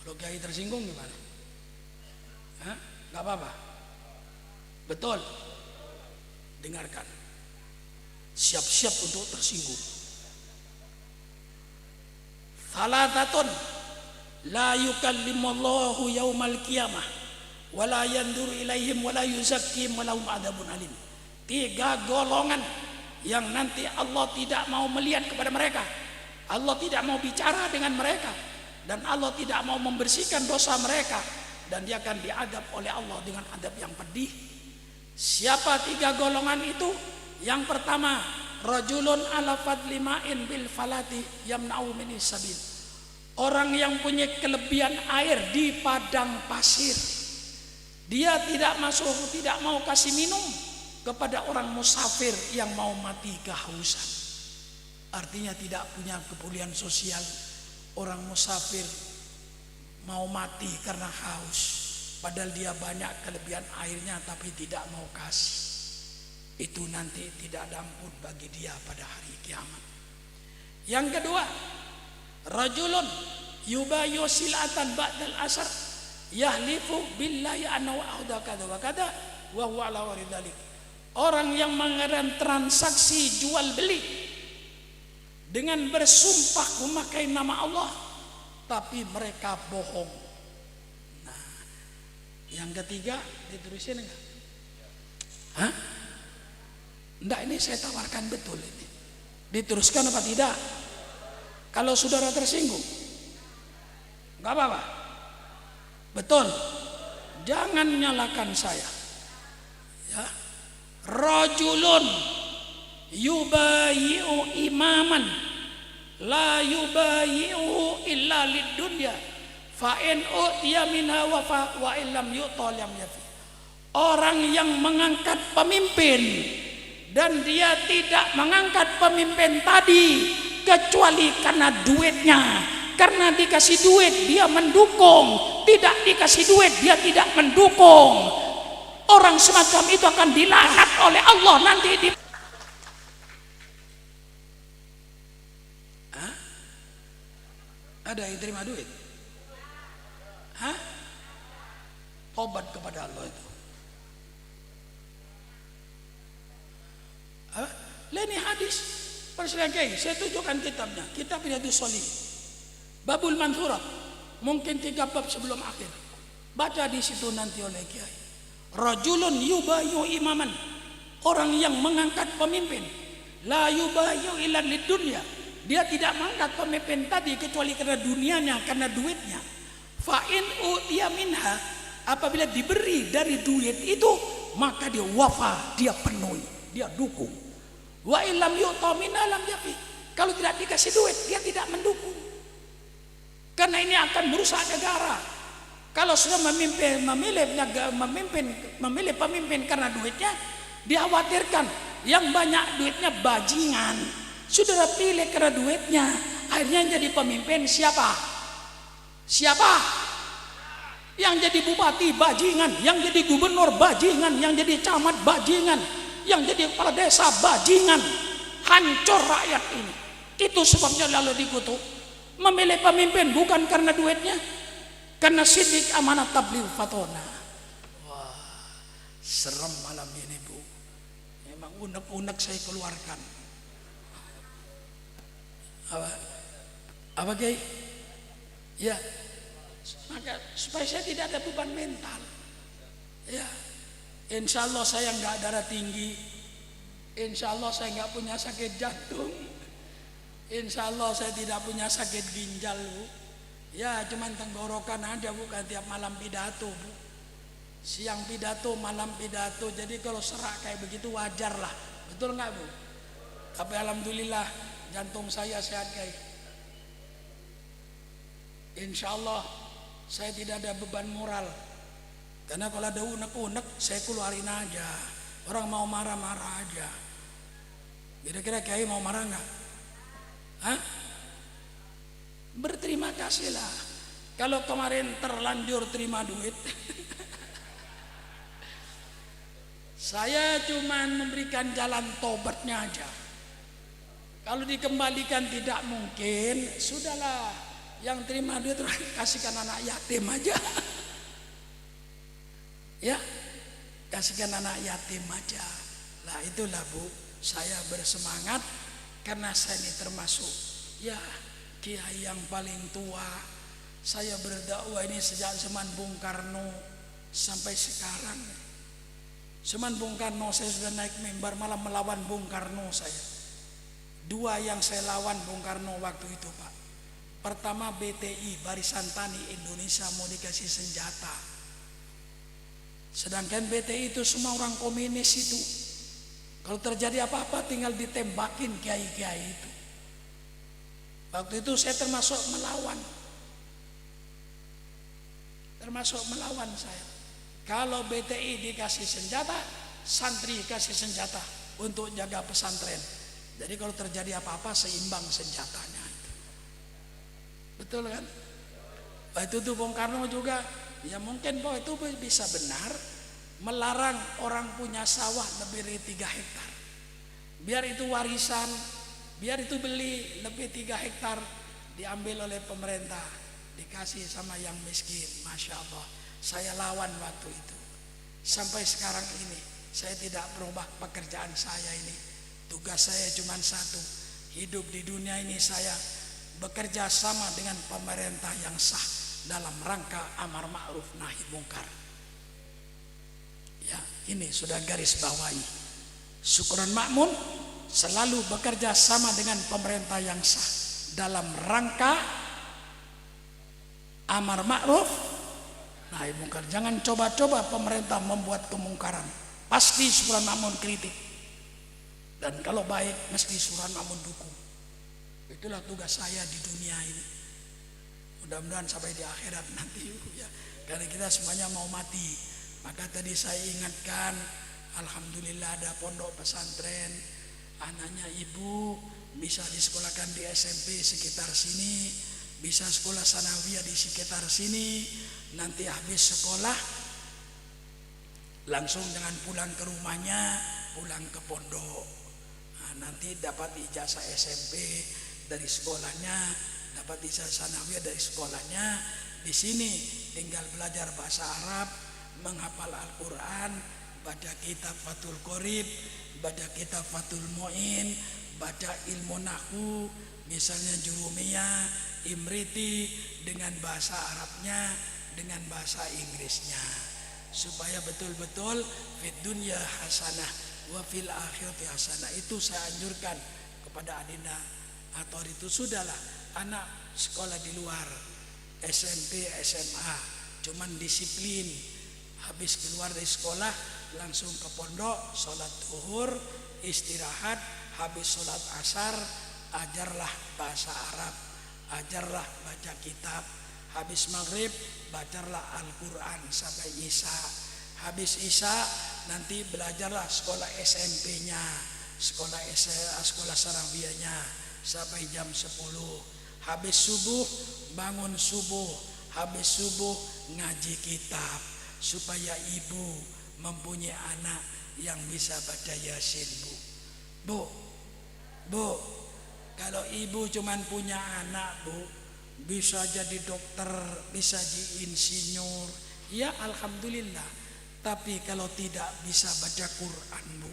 Kalau kiai tersinggung gimana? Hah? Gak apa-apa. Betul. Dengarkan. Siap-siap untuk tersinggung. Thalathatun la yukallimullahu yaumal qiyamah wala yandur ilaihim wala yuzakkihim walahum adzabun alim. 3 golongan yang nanti Allah tidak mau melihat kepada mereka. Allah tidak mau bicara dengan mereka dan Allah tidak mau membersihkan dosa mereka dan dia akan diadab oleh Allah dengan adab yang pedih. Siapa 3 golongan itu? Yang pertama, rajulun ala fadli ma'in bil falati yamna'u minis sabil. Orang yang punya kelebihan air di padang pasir. Dia tidak mau kasih minum kepada orang musafir yang mau mati kehausan. Artinya tidak punya kepedulian sosial. Orang musafir mau mati karena haus, padahal dia banyak kelebihan airnya tapi tidak mau kasih. Itu nanti tidak ada ampun bagi dia pada hari kiamat. Yang kedua, rajulun yubayu silatan ba'dal asar yahlifu billahi annahu ahda kada wa kada wa huwa ala waridalik. Orang yang mengadakan transaksi jual beli dengan bersumpah memakai nama Allah tapi mereka bohong. Nah, yang ketiga diterusin enggak? Hah? Enggak, ini saya tawarkan betul ini. Diteruskan apa tidak? Kalau saudara tersinggung, enggak apa-apa. Betul. Jangan nyalakan saya. Ya. Rajulun yubayi'u imaman la yubayi'u illa lidunya fa in utiya minha wa illam yu'ta lam yafi. Orang yang mengangkat pemimpin dan dia tidak mengangkat pemimpin tadi kecuali karena duitnya. Karena dikasih duit dia mendukung, tidak dikasih duit dia tidak mendukung. Orang semacam itu akan dilaknat oleh Allah nanti di Ada yang terima duit? Hah? Tobat kepada Allah itu. Ini hadis. Persilakan Kiai, saya tunjukkan kitabnya. Kitab Riyadhus Shalihin. Babul Mansurat. Mungkin 3 bab sebelum akhir. Baca di situ nanti oleh Kiai. Rajulun yubayu imaman. Orang yang mengangkat pemimpin. La yubayu illa lidunya. Dia tidak mengangkat pemimpin tadi kecuali karena dunianya, karena duitnya. Fa'in utiya minha, apabila diberi dari duit itu, maka dia wafa, dia penuhi, dia dukung. Wa illam yu'ta minha lam yafi. Kalau tidak dikasih duit, dia tidak mendukung. Karena ini akan merusak negara. Kalau sudah memilih pemimpin karena duitnya, dikhawatirkan yang banyak duitnya bajingan. Saudara pilih karena duitnya, akhirnya jadi pemimpin siapa? Siapa? Yang jadi bupati bajingan, yang jadi gubernur bajingan, yang jadi camat bajingan, yang jadi kepala desa bajingan. Hancur rakyat ini. Itu sebabnya lalu dikutuk. Memilih pemimpin bukan karena duitnya, karena sidik amanat tabligh fatona. Wah, serem malam ini Bu. Memang unek-unek saya keluarkan. Apa Kiai? Ya, maka supaya saya tidak ada beban mental. Ya, insya Allah saya nggak darah tinggi, insya Allah saya nggak punya sakit jantung, insya Allah saya tidak punya sakit ginjal Bu. Ya, cuman tenggorokan aja Bu, kan tiap malam pidato Bu. Siang pidato, malam pidato. Jadi kalau serak kayak begitu wajar lah, betul nggak Bu? Tapi alhamdulillah jantung saya sehat Kiai. Insya Allah saya tidak ada beban moral. Karena kalau ada unek-unek saya keluarin aja. Orang mau marah-marah aja. Kira-kira Kiai mau marah nggak? Hah? Berterima kasihlah. Kalau kemarin terlanjur terima duit, saya cuma memberikan jalan tobatnya aja. Kalau dikembalikan tidak mungkin, sudahlah. Yang terima duit kasihkan anak yatim aja. Ya, kasihkan anak yatim aja. Lah itulah Bu, saya bersemangat karena saya ini termasuk ya kiai yang paling tua. Saya berdakwah ini sejak zaman Bung Karno sampai sekarang. Zaman Bung Karno saya sudah naik mimbar malah melawan Bung Karno saya. Dua yang saya lawan Bung Karno waktu itu Pak. Pertama BTI, Barisan Tani Indonesia mau dikasih senjata. Sedangkan BTI itu semua orang komunis itu. Kalau terjadi apa-apa tinggal ditembakin kiai-kiai itu. Waktu itu saya termasuk melawan. Saya. Kalau BTI dikasih senjata, santri kasih senjata untuk jaga pesantren. Jadi kalau terjadi apa-apa seimbang senjatanya itu. Betul kan? Itu tuh Bung Karno juga, ya mungkin bahwa itu bisa benar melarang orang punya sawah lebih dari 3 hektar. Biar itu warisan, biar itu beli lebih 3 hektar diambil oleh pemerintah, dikasih sama yang miskin. Masya Allah, saya lawan waktu itu. Sampai sekarang ini saya tidak berubah pekerjaan saya ini. Tugas saya cuma satu, hidup di dunia ini saya bekerja sama dengan pemerintah yang sah dalam rangka amar ma'ruf nahi mungkar. Ya, ini sudah garis bawahi. Syukron Makmun selalu bekerja sama dengan pemerintah yang sah dalam rangka amar ma'ruf nahi mungkar. Jangan coba-coba pemerintah membuat kemungkaran. Pasti Syukron Makmun kritik. Dan kalau baik mesti Syukron Makmun dukung. Itulah tugas saya di dunia ini. Mudah-mudahan sampai di akhirat nanti ya. Karena kita semuanya mau mati. Maka tadi saya ingatkan, alhamdulillah ada pondok pesantren. Anaknya ibu bisa disekolahkan di SMP sekitar sini, bisa sekolah sanawiyah di sekitar sini. Nanti habis sekolah langsung jangan pulang ke rumahnya, pulang ke pondok. Nanti dapat ijazah SMP dari sekolahnya, dapat ijazah sanawiyah dari sekolahnya. Di sini tinggal belajar bahasa Arab, menghafal Al-Quran, baca kitab Fathul Qorib, baca kitab Fathul Mu'in, baca ilmu nahwu, misalnya Jurumiyah, Imriti dengan bahasa Arabnya, dengan bahasa Inggrisnya, supaya betul-betul fid dunya hasanah wa fil akhirati hasanah. Itu saya anjurkan kepada adinda atau itu sudahlah anak sekolah di luar SMP SMA cuman disiplin, habis keluar dari sekolah langsung ke pondok, sholat zuhur, istirahat, habis sholat asar ajarlah bahasa Arab, ajarlah baca kitab, habis maghrib bacalah Al-Quran sampai isya, habis isya nanti belajarlah sekolah SMP-nya, sekolah sanawiyahnya sampai jam 10. Habis subuh bangun subuh, habis subuh ngaji kitab supaya ibu mempunyai anak yang bisa baca Yasin. Bu, kalau ibu cuman punya anak Bu, bisa jadi dokter, bisa jadi insinyur, ya alhamdulillah. Tapi kalau tidak bisa baca Quran Bu,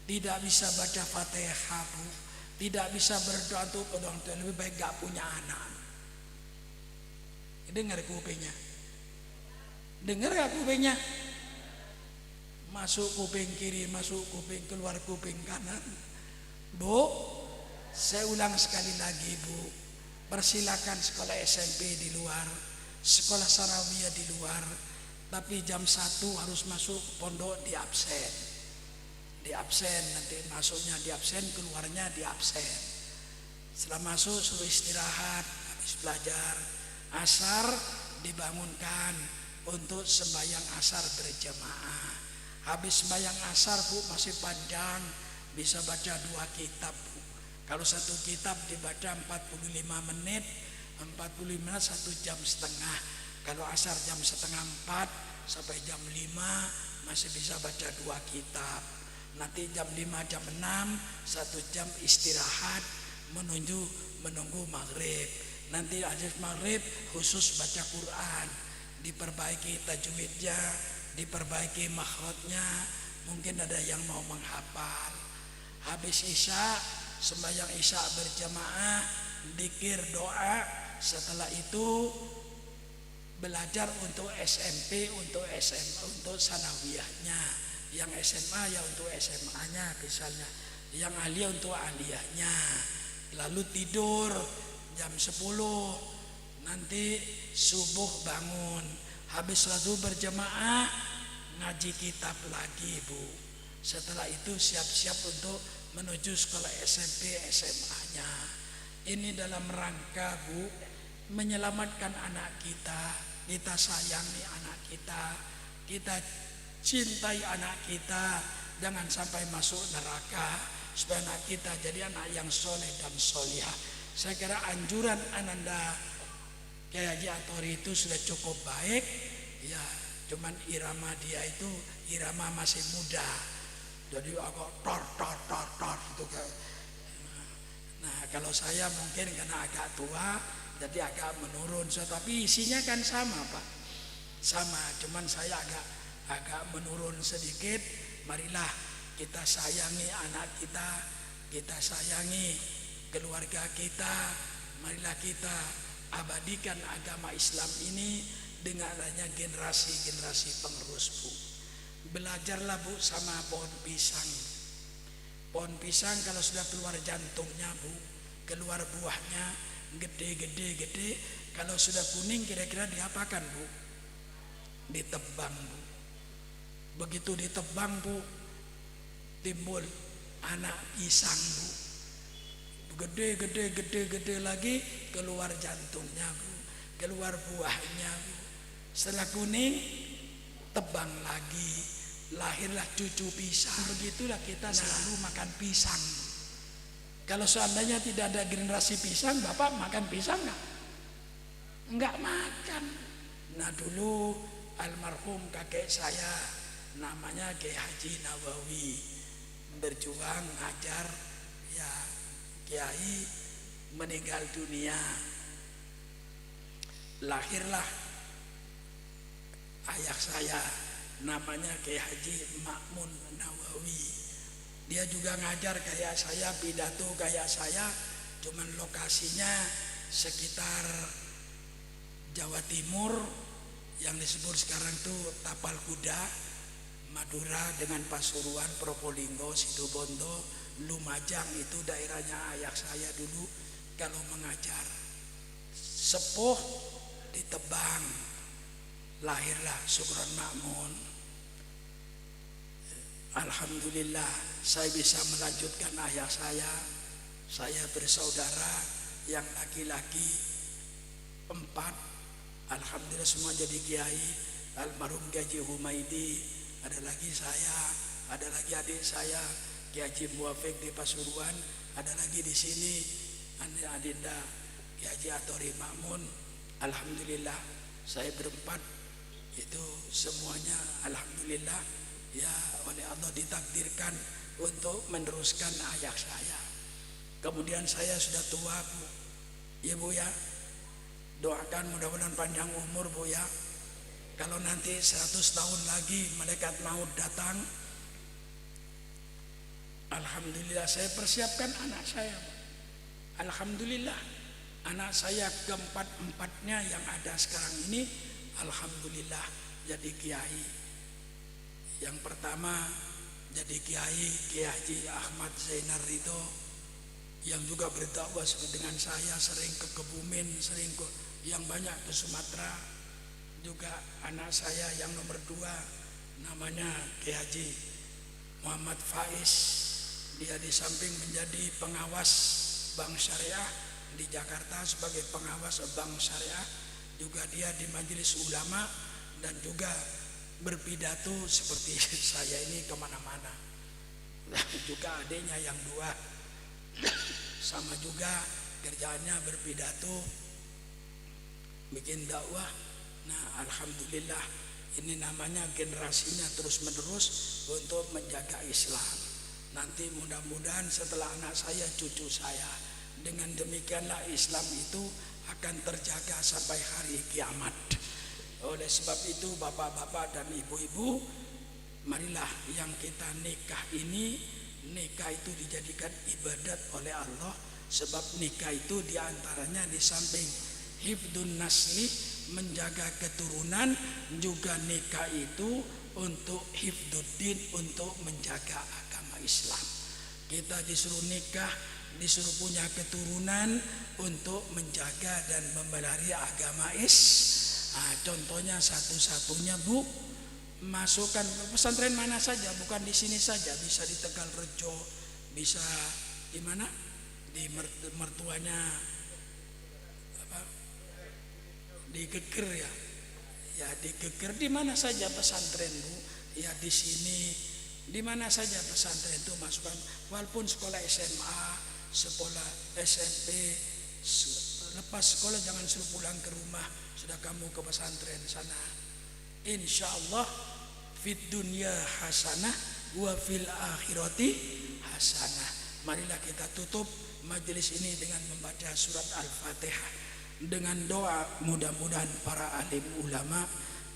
tidak bisa baca Fatihah Bu, tidak bisa berdoa untuk orang tua, lebih baik gak punya anak. Dengar kupingnya, dengar gak kupingnya? Masuk kuping kiri, masuk kuping, keluar kuping kanan. Bu, saya ulang sekali lagi Bu, persilakan sekolah SMP di luar, sekolah sanawiyah di luar. Tapi jam 1 harus masuk pondok di absen. Di absen, nanti masuknya di absen, keluarnya di absen. Setelah masuk suruh istirahat, habis belajar. Asar dibangunkan untuk sembahyang asar berjamaah. Habis sembahyang asar Bu masih panjang, bisa baca 2 kitab Bu. Kalau 1 kitab dibaca 45 menit, 45 menit 1 jam setengah. Kalau asar jam setengah 4 sampai jam 5 masih bisa baca 2 kitab. Nanti jam 5 jam 6 1 jam istirahat, menunggu maghrib. Nanti habis maghrib khusus baca Quran, diperbaiki tajwidnya, diperbaiki makhrajnya, mungkin ada yang mau menghafal. Habis isya, sembahyang isya berjamaah, dzikir doa. Setelah itu belajar untuk SMP, untuk SMA, untuk sanawiyahnya. Yang SMA ya untuk SMA-nya misalnya, yang aliyah untuk aliyahnya. Lalu tidur jam 10, nanti subuh bangun, habis lalu berjamaah ngaji kitab lagi Bu. Setelah itu siap-siap untuk menuju sekolah SMP SMA-nya. Ini dalam rangka Bu menyelamatkan anak kita. Kita sayangi anak kita, kita cintai anak kita, jangan sampai masuk neraka, supaya anak kita jadi anak yang soleh dan solihah. Saya kira anjuran Ananda Kyai Haji Athori itu sudah cukup baik. Ya, cuman irama dia itu irama masih muda. Jadi agak tor gitu kan. Nah, kalau saya mungkin karena agak tua, jadi agak menurun. Tapi isinya kan sama Pak, sama. Cuman saya agak menurun sedikit. Marilah kita sayangi anak kita, kita sayangi keluarga kita. Marilah kita abadikan agama Islam ini dengan adanya generasi-generasi penerus Bu. Belajarlah Bu sama pohon pisang. Pohon pisang kalau sudah keluar jantungnya Bu, keluar buahnya gede. Kalau sudah kuning kira-kira diapakan Bu? Ditebang Bu. Begitu ditebang Bu, timbul anak pisang Bu. Gede lagi, keluar jantungnya Bu, keluar buahnya Bu. Setelah kuning, tebang lagi, lahirlah cucu pisang. Begitulah kita selalu makan pisang. Kalau seandainya tidak ada generasi pisang, Bapak makan pisang enggak? Enggak makan. Nah dulu almarhum kakek saya namanya Kyai Haji Nawawi, berjuang ngajar ya. Kiai meninggal dunia, lahirlah ayah saya namanya Kyai Haji Ma'mun Nawawi. Dia juga ngajar kayak saya, pidato kayak saya, cuman lokasinya sekitar Jawa Timur yang disebut sekarang tuh Tapal Kuda, Madura dengan Pasuruan, Probolinggo, Situbondo, Lumajang. Itu daerahnya ayah saya dulu kalau mengajar. Sepuh ditebang, lahirlah Sukron Ma'mun. Alhamdulillah saya bisa melanjutkan ayah saya. Saya bersaudara yang laki-laki 4. Alhamdulillah semua jadi kiai. Almarhum Kiai Humaidi, ada lagi saya, ada lagi adik saya Kiai Haji Muwafiq di Pasuruan, ada lagi di sini Adinda Kyai Haji Athori Ma'mun. Alhamdulillah saya berempat itu semuanya alhamdulillah ya oleh Allah ditakdirkan untuk meneruskan ayah saya. Kemudian saya sudah tua Bu, ya Bu ya, doakan mudah-mudahan panjang umur Bu ya. Kalau nanti 100 tahun lagi malaikat maut datang, alhamdulillah saya persiapkan anak saya. Alhamdulillah anak saya keempat-empatnya yang ada sekarang ini alhamdulillah jadi kiai. Yang pertama jadi Kiai Haji Ahmad Zainar Ridho, yang juga berdakwah dengan saya, sering ke Kebumen, sering ke yang banyak ke Sumatera. Juga anak saya yang nomor 2 namanya Kiai Haji Muhammad Faiz. Dia di samping menjadi pengawas Bank Syariah di Jakarta sebagai pengawas Bank Syariah, juga dia di majelis ulama dan juga berpidato seperti saya ini kemana-mana. Juga adiknya yang 2 sama juga kerjaannya berpidato, bikin dakwah. Nah alhamdulillah ini namanya generasinya terus menerus untuk menjaga Islam. Nanti mudah-mudahan setelah anak saya, cucu saya Dengan demikianlah Islam itu akan terjaga sampai hari kiamat. Oleh sebab itu bapak-bapak dan ibu-ibu, marilah yang kita nikah ini, nikah itu dijadikan ibadat oleh Allah. Sebab nikah itu diantaranya di samping hifdun nasli, menjaga keturunan, juga nikah itu untuk hifduddin, untuk menjaga agama Islam. Kita disuruh nikah, disuruh punya keturunan untuk menjaga dan memelihara agama contohnya satu-satunya Bu, masukkan pesantren mana saja, bukan di sini saja, bisa di Tegal Rejo, bisa di mana, di mertuanya apa, di Geger ya di Geger, di mana saja pesantren Bu, ya di sini, di mana saja pesantren itu masukkan, walaupun sekolah SMA, sekolah SMP, lepas sekolah jangan suruh pulang ke rumah, sudah kamu ke pesantren sana. Insya Allah fid dunya hasanah wa fil akhirati hasanah. Marilah kita tutup majelis ini dengan membaca surat Al-Fatihah dengan doa, mudah-mudahan para alim ulama,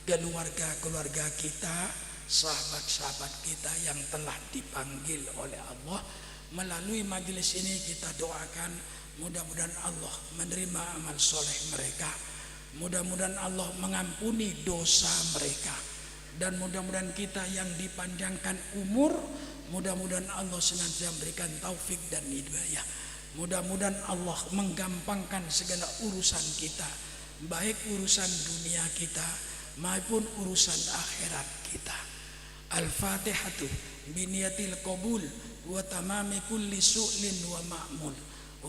keluarga-keluarga kita, sahabat-sahabat kita yang telah dipanggil oleh Allah melalui majelis ini, kita doakan mudah-mudahan Allah menerima amal soleh mereka, mudah-mudahan Allah mengampuni dosa mereka, dan mudah-mudahan kita yang dipanjangkan umur, mudah-mudahan Allah senantiasa memberikan taufik dan hidayah. Mudah-mudahan Allah menggampangkan segala urusan kita, baik urusan dunia kita maupun urusan akhirat kita. Al-Fatihatu biniyatil qabul wa tamami kulli su'lin wa ma'mul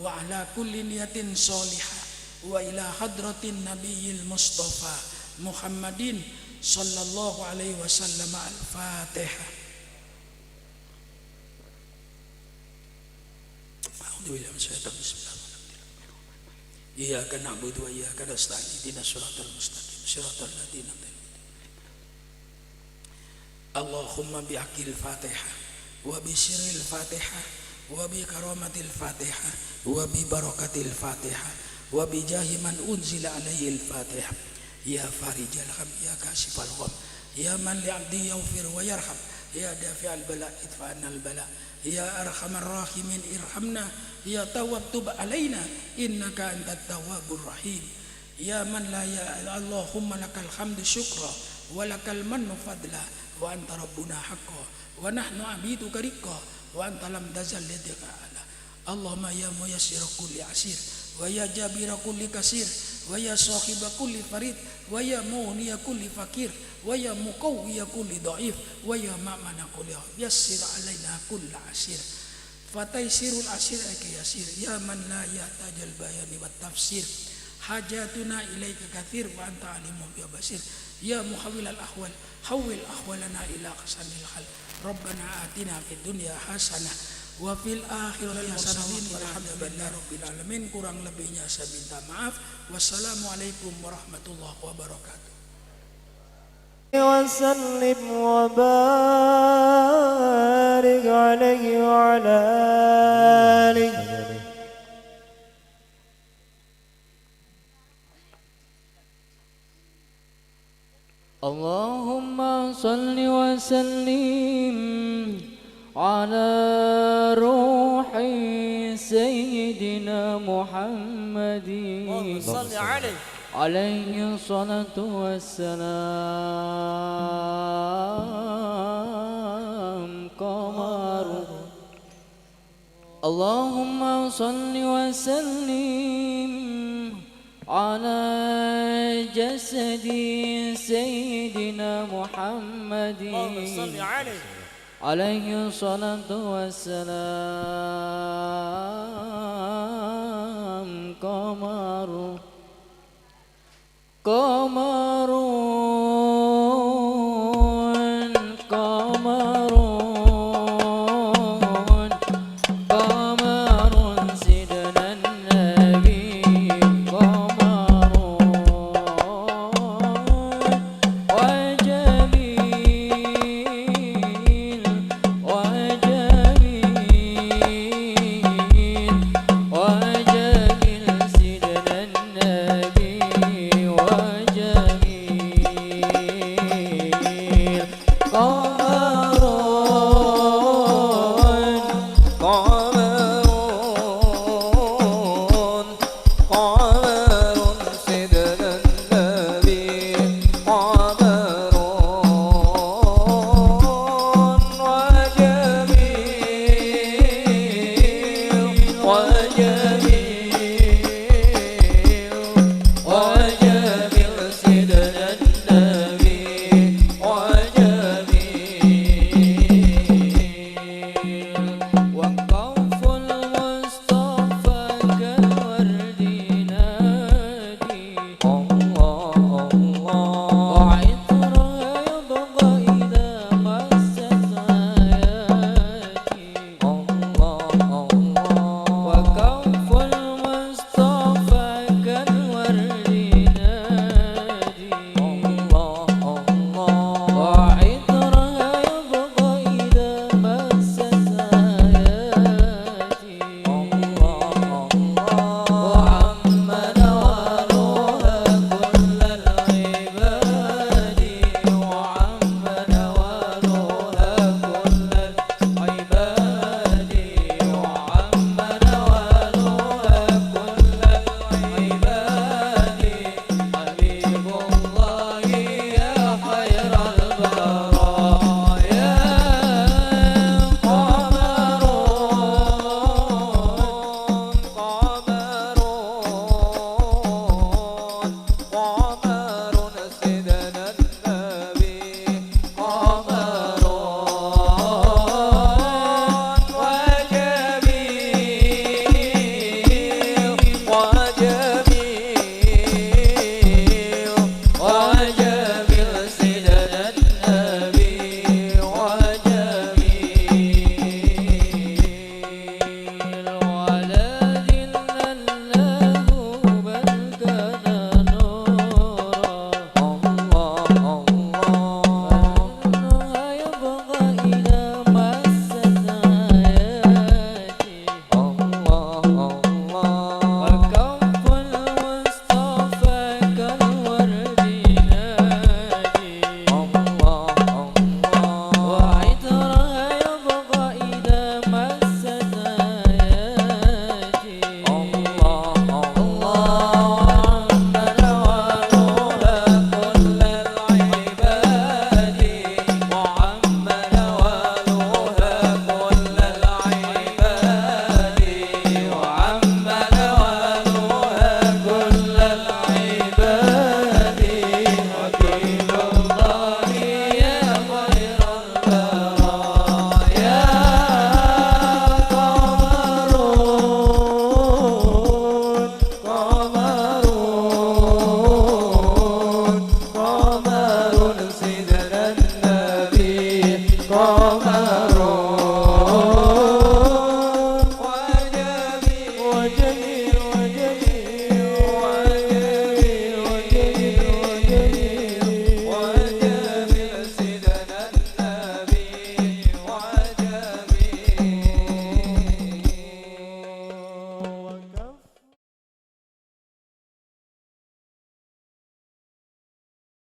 wa ala kulli niyatin solihah wa ila hadratin nabiyil mustafa Muhammadin sallallahu alaihi wasallam. Al-Fatihah. Iyyaka na'budu wa iyyaka nasta'in ihdinas siratal mustaqim siratal ladzina an'amta alaihim. Allahumma bi'aqil Fatihah wa bi sirril Fatihah wa bi karamatil Fatihah wa bi barakatil Fatihah wa bi jahi man unzila alaihi al-Fatihah. Ya farijal ham, ya kasifal gham, ya man li'abdi yaghfir wa yarham, ya dafi'al bala idfa'anal bala, ya arhamar rahimin irhamna, ya tawwab tub alaina innaka antat tawwabur rahim. Ya man la ya Allahumma lakal hamdu syukra wa lakal mannu fadla wa anta rabbuna haqqo wa nahnu abiduka riqqa wa anta lam tazal yadika ala. Allahumma ya muyassir kulli asir wa ya jabir kulli kasir wa ya sahiba kulli farid wa ya mughniya kulli fakir wa ya muqawwiya kulli dhaif wa ya ma'mana kulli yassir alaina kulli asir fataisirul asir yasir. Ya man la yahtajal bayani wat tafsir hajatuna ilaika kathir wa anta alimun bi basir. Ya muhawwil al ahwal hawwil ahwalana ila qasanil hal. Rabbana atina fid dunya hasanah wa fil akhirati hasanah walhamdulillahi rabbil alamin. Kurang lebihnya saya minta maaf. Wassalamualaikum warahmatullahi wabarakatuh. Wa sallim wa barik alaihi wa ala alihi. Allahumma salli wa sallim ala ruhi sayyidina Muhammadin alaihi salatu wassalam. Qamaru Allahumma salli wa sallim ala jasadi sayyidina Muhammadin alaihi salatu wassalam. Qamaru